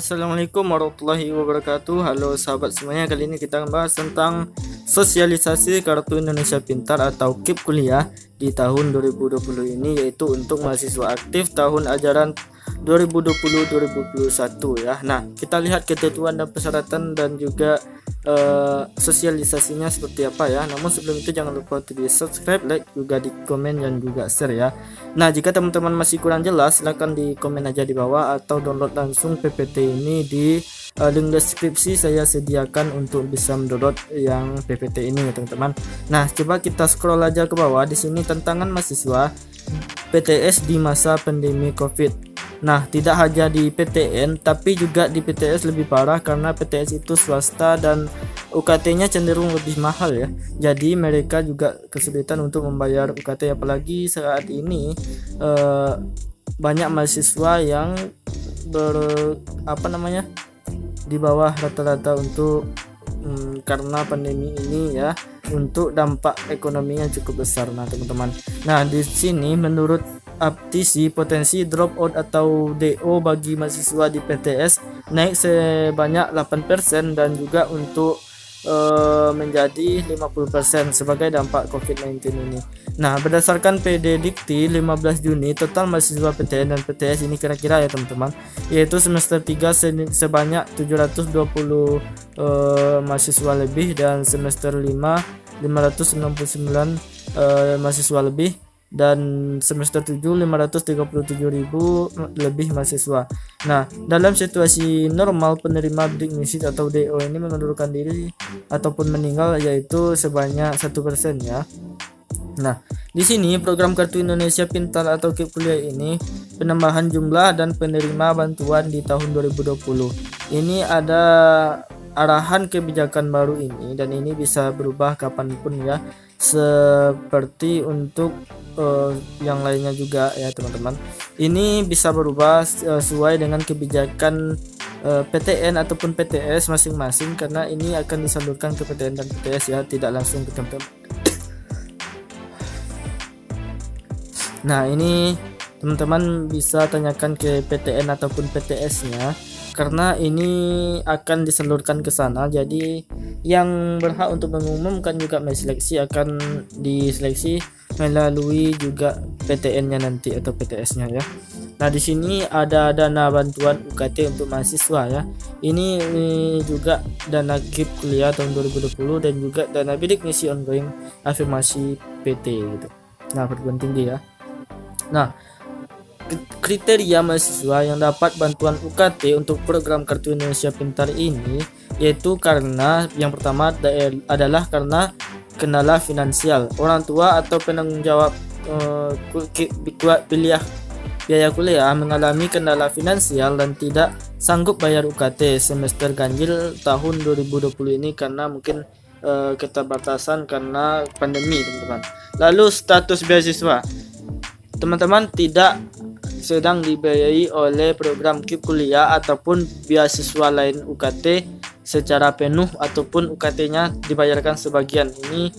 Assalamualaikum warahmatullahi wabarakatuh. Halo sahabat semuanya, kali ini kita membahas tentang sosialisasi Kartu Indonesia Pintar atau KIP kuliah di tahun 2020 ini, yaitu untuk mahasiswa aktif tahun ajaran 2020-2021 ya. Nah, kita lihat ketentuan dan persyaratan dan juga sosialisasinya seperti apa ya. Namun sebelum itu jangan lupa untuk di subscribe, like, juga di komen dan juga share ya. Nah, jika teman-teman masih kurang jelas, silahkan di komen aja di bawah atau download langsung PPT ini di link deskripsi saya sediakan untuk bisa mendownload yang PPT ini ya teman-teman. Nah, coba kita scroll aja ke bawah. Di sini tantangan mahasiswa PTS di masa pandemi Covid. Nah, tidak hanya di PTN tapi juga di PTS lebih parah karena PTS itu swasta dan UKT-nya cenderung lebih mahal ya. Jadi mereka juga kesulitan untuk membayar UKT, apalagi saat ini banyak mahasiswa yang di bawah rata-rata untuk karena pandemi ini ya, untuk dampak ekonominya cukup besar. Nah teman-teman, nah di sini menurut Aptisi potensi dropout atau DO bagi mahasiswa di PTS naik sebanyak 8% dan juga untuk menjadi 50% sebagai dampak COVID-19 ini. Nah, berdasarkan PD Dikti 15 Juni, total mahasiswa PTN dan PTS ini kira-kira ya teman-teman, yaitu semester 3 sebanyak 720 mahasiswa lebih, dan semester 5 569 mahasiswa lebih, dan semester 7 537.000 lebih mahasiswa. Nah, dalam situasi normal penerima bidik misi atau DO ini mengundurkan diri ataupun meninggal yaitu sebanyak 1% ya. Nah, di sini program Kartu Indonesia Pintar atau KIP kuliah ini penambahan jumlah dan penerima bantuan di tahun 2020. Ini ada arahan kebijakan baru ini dan ini bisa berubah kapanpun ya, seperti untuk yang lainnya juga ya teman-teman. Ini bisa berubah sesuai dengan kebijakan PTN ataupun PTS masing-masing, karena ini akan disalurkan ke PTN dan PTS ya, tidak langsung ke teman-teman. Nah, ini teman-teman bisa tanyakan ke PTN ataupun PTS-nya, karena ini akan disalurkan ke sana. Jadi yang berhak untuk mengumumkan juga seleksi akan diseleksi melalui juga PTN-nya nanti atau PTS-nya ya. Nah, di sini ada dana bantuan UKT untuk mahasiswa ya. Ini juga dana KIP kuliah tahun 2020 dan juga dana bidik misi ongoing afirmasi PT gitu. Nah, perguruan tinggi ya. Nah, kriteria mahasiswa yang dapat bantuan UKT untuk program Kartu Indonesia Pintar ini yaitu karena yang pertama adalah karena kendala finansial. Orang tua atau penanggung jawab biaya kuliah mengalami kendala finansial dan tidak sanggup bayar UKT semester ganjil tahun 2020 ini karena mungkin keterbatasan karena pandemi teman-teman. Lalu status beasiswa, teman-teman tidak sedang dibiayai oleh program KIP kuliah ataupun beasiswa lain UKT secara penuh ataupun UKT-nya dibayarkan sebagian. Ini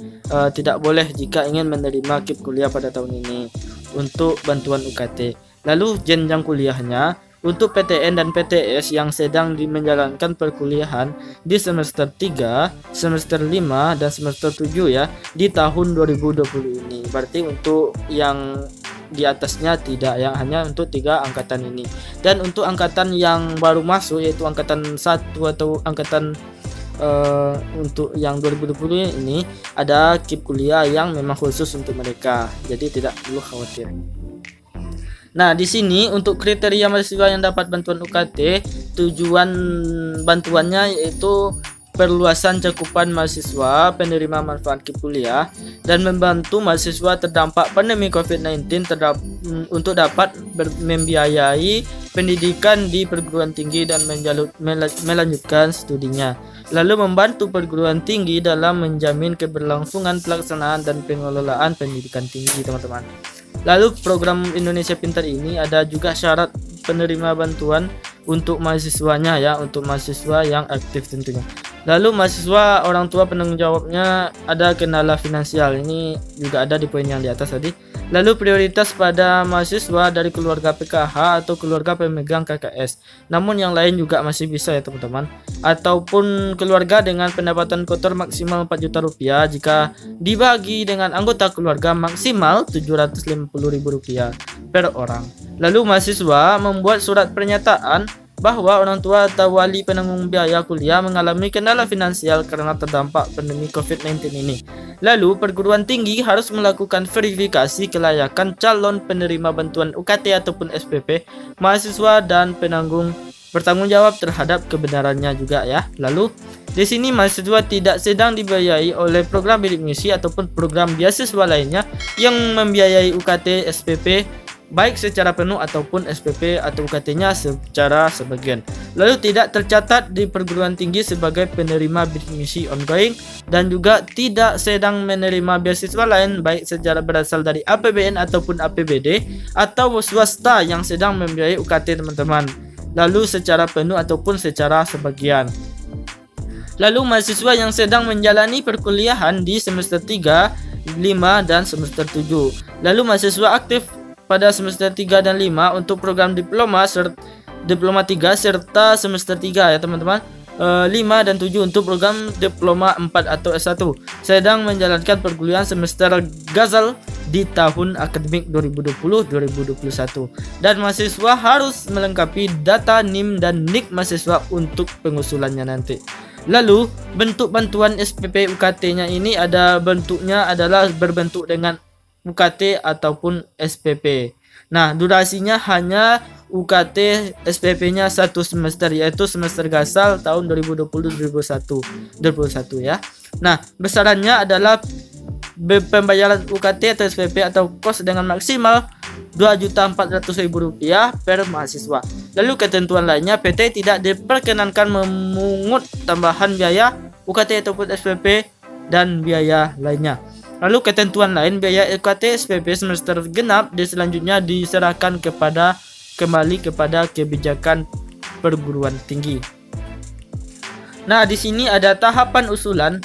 tidak boleh jika ingin menerima KIP kuliah pada tahun ini untuk bantuan UKT. Lalu jenjang kuliahnya untuk PTN dan PTS yang sedang menjalankan perkuliahan di semester 3, semester 5 dan semester 7 ya di tahun 2020 ini. Berarti untuk yang di atasnya tidak, yang hanya untuk 3 angkatan ini. Dan untuk angkatan yang baru masuk yaitu angkatan 1 atau angkatan untuk yang 2020 ini ada KIP kuliah yang memang khusus untuk mereka, jadi tidak perlu khawatir. Nah, di sini untuk kriteria mahasiswa yang dapat bantuan UKT, tujuan bantuannya yaitu perluasan cakupan mahasiswa penerima manfaat KIP kuliah dan membantu mahasiswa terdampak pandemi COVID-19 untuk dapat membiayai pendidikan di perguruan tinggi dan melanjutkan studinya. Lalu membantu perguruan tinggi dalam menjamin keberlangsungan pelaksanaan dan pengelolaan pendidikan tinggi teman-teman. Lalu program Indonesia Pintar ini ada juga syarat penerima bantuan untuk mahasiswanya ya, untuk mahasiswa yang aktif tentunya. Lalu mahasiswa orang tua penanggung jawabnya ada kendala finansial, ini juga ada di poin yang di atas tadi. Lalu prioritas pada mahasiswa dari keluarga PKH atau keluarga pemegang KKS. Namun yang lain juga masih bisa ya teman-teman. Ataupun keluarga dengan pendapatan kotor maksimal 4 juta rupiah jika dibagi dengan anggota keluarga maksimal Rp750.000 per orang. Lalu mahasiswa membuat surat pernyataan bahwa orang tua atau wali penanggung biaya kuliah mengalami kendala finansial karena terdampak pandemi COVID-19 ini. Lalu, perguruan tinggi harus melakukan verifikasi kelayakan calon penerima bantuan UKT ataupun SPP, mahasiswa dan penanggung bertanggung jawab terhadap kebenarannya juga ya. Lalu, di sini mahasiswa tidak sedang dibiayai oleh program bidik misi ataupun program beasiswa lainnya yang membiayai UKT SPP baik secara penuh ataupun SPP atau UKT-nya secara sebagian. Lalu tidak tercatat di perguruan tinggi sebagai penerima bidik misi ongoing dan juga tidak sedang menerima beasiswa lain baik secara berasal dari APBN ataupun APBD atau swasta yang sedang membiayai UKT teman-teman. Lalu secara penuh ataupun secara sebagian. Lalu mahasiswa yang sedang menjalani perkuliahan di semester 3, 5 dan semester 7. Lalu mahasiswa aktif pada semester 3 dan 5 untuk program diploma 3 serta semester 3 ya teman-teman. 5 dan 7 untuk program diploma 4 atau S1 sedang menjalankan perkuliahan semester Ghazal di tahun akademik 2020-2021 dan mahasiswa harus melengkapi data NIM dan NIK mahasiswa untuk pengusulannya nanti. Lalu bentuk bantuan SPP UKT-nya ini bentuknya adalah berbentuk dengan UKT ataupun SPP. Nah, durasinya hanya UKT SPP-nya 1 semester yaitu semester Ghazal tahun 2020-2021 ya. Nah, besarannya adalah pembayaran UKT atau SPP atau kos dengan maksimal Rp2.400.000 per mahasiswa. Lalu ketentuan lainnya, PT tidak diperkenankan memungut tambahan biaya UKT ataupun SPP dan biaya lainnya. Lalu ketentuan lain, biaya UKT SPP semester genap selanjutnya diserahkan kembali kepada kebijakan perguruan tinggi. Nah, di sini ada tahapan usulan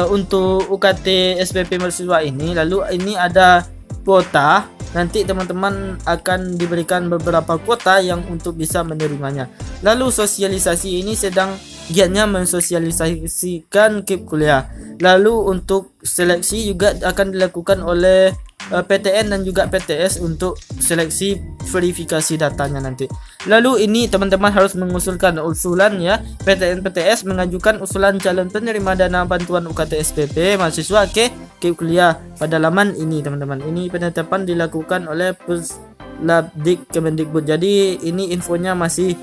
untuk UKT SPP mahasiswa ini. Lalu ini ada kuota. Nanti teman-teman akan diberikan beberapa kuota yang untuk bisa menerimanya. Lalu sosialisasi ini sedang giatnya mensosialisasikan KIP kuliah. Lalu untuk seleksi juga akan dilakukan oleh PTN dan juga PTS untuk seleksi verifikasi datanya nanti. Lalu ini teman-teman harus mengusulkan usulan ya. PTN PTS mengajukan usulan calon penerima dana bantuan UKT SPP mahasiswa ke KIP kuliah pada laman ini teman-teman. Ini penetapan dilakukan oleh Puslabdik Kemendikbud. Jadi ini infonya masih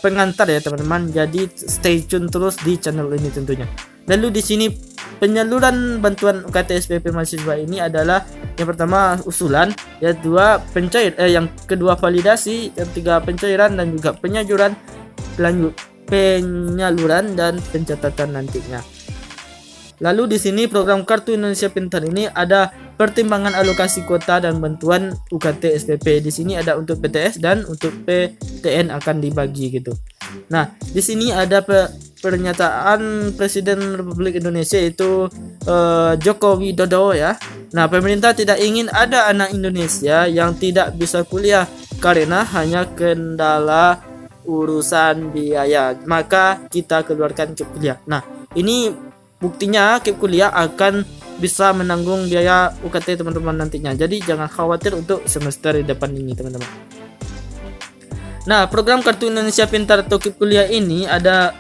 pengantar ya teman-teman. Jadi stay tune terus di channel ini tentunya. Lalu di sini penyaluran bantuan UKT SPP mahasiswa ini adalah yang pertama usulan, yang kedua validasi, yang ketiga pencairan dan juga penyaluran dan pencatatan nantinya. Lalu di sini program Kartu Indonesia Pintar ini ada pertimbangan alokasi kuota dan bantuan UKT SPP. Di sini ada untuk PTS dan untuk PTN akan dibagi gitu. Nah, di sini ada pernyataan Presiden Republik Indonesia yaitu Joko Widodo ya. Nah, pemerintah tidak ingin ada anak Indonesia yang tidak bisa kuliah karena hanya kendala urusan biaya. Maka kita keluarkan KIP kuliah. Nah, ini buktinya KIP kuliah akan bisa menanggung biaya UKT teman-teman nantinya. Jadi jangan khawatir untuk semester depan ini teman-teman. Nah, program Kartu Indonesia Pintar atau KIP kuliah ini ada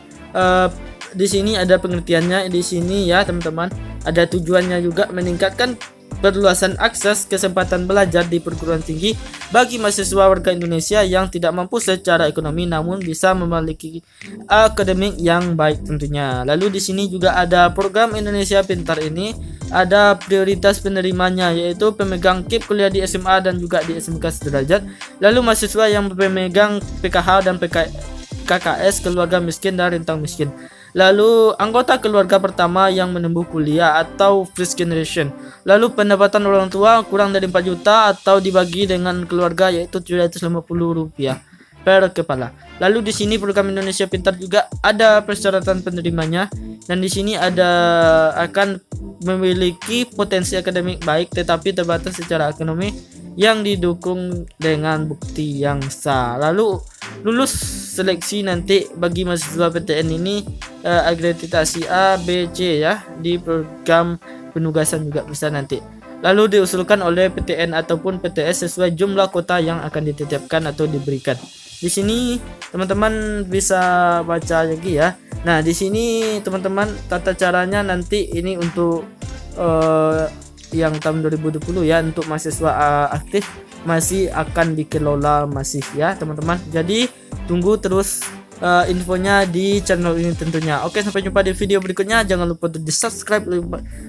di sini ada pengertiannya di sini ya teman-teman. Ada tujuannya juga meningkatkan perluasan akses kesempatan belajar di perguruan tinggi bagi mahasiswa warga Indonesia yang tidak mampu secara ekonomi namun bisa memiliki akademik yang baik tentunya. Lalu di sini juga ada program Indonesia Pintar ini ada prioritas penerimanya yaitu pemegang KIP kuliah di SMA dan juga di SMK sederajat. Lalu mahasiswa yang pemegang PKH dan KKS keluarga miskin dan rentang miskin. Lalu anggota keluarga pertama yang menempuh kuliah atau first generation. Lalu pendapatan orang tua kurang dari 4 juta atau dibagi dengan keluarga yaitu Rp750 per kepala. Lalu di sini program Indonesia Pintar juga ada persyaratan penerimanya dan di sini akan memiliki potensi akademik baik tetapi terbatas secara ekonomi yang didukung dengan bukti yang sah. Lalu lulus seleksi nanti bagi mahasiswa PTN ini akreditasi A, B, C ya, di program penugasan juga bisa nanti. Lalu diusulkan oleh PTN ataupun PTS sesuai jumlah kota yang akan ditetapkan atau diberikan. Di sini teman-teman bisa baca lagi ya. Nah, di sini teman-teman tata caranya nanti ini untuk yang tahun 2020 ya, untuk mahasiswa aktif masih akan dikelola masih ya teman-teman. Jadi tunggu terus infonya di channel ini tentunya. Oke, sampai jumpa di video berikutnya. Jangan lupa untuk di subscribe,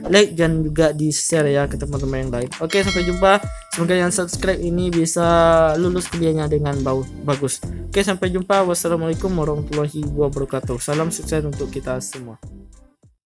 like, dan juga di share ya ke teman-teman yang lain. Oke, sampai jumpa. Semoga yang subscribe ini bisa lulus kuliahnya dengan bagus. Oke, sampai jumpa. Wassalamualaikum warahmatullahi wabarakatuh. Salam sukses untuk kita semua.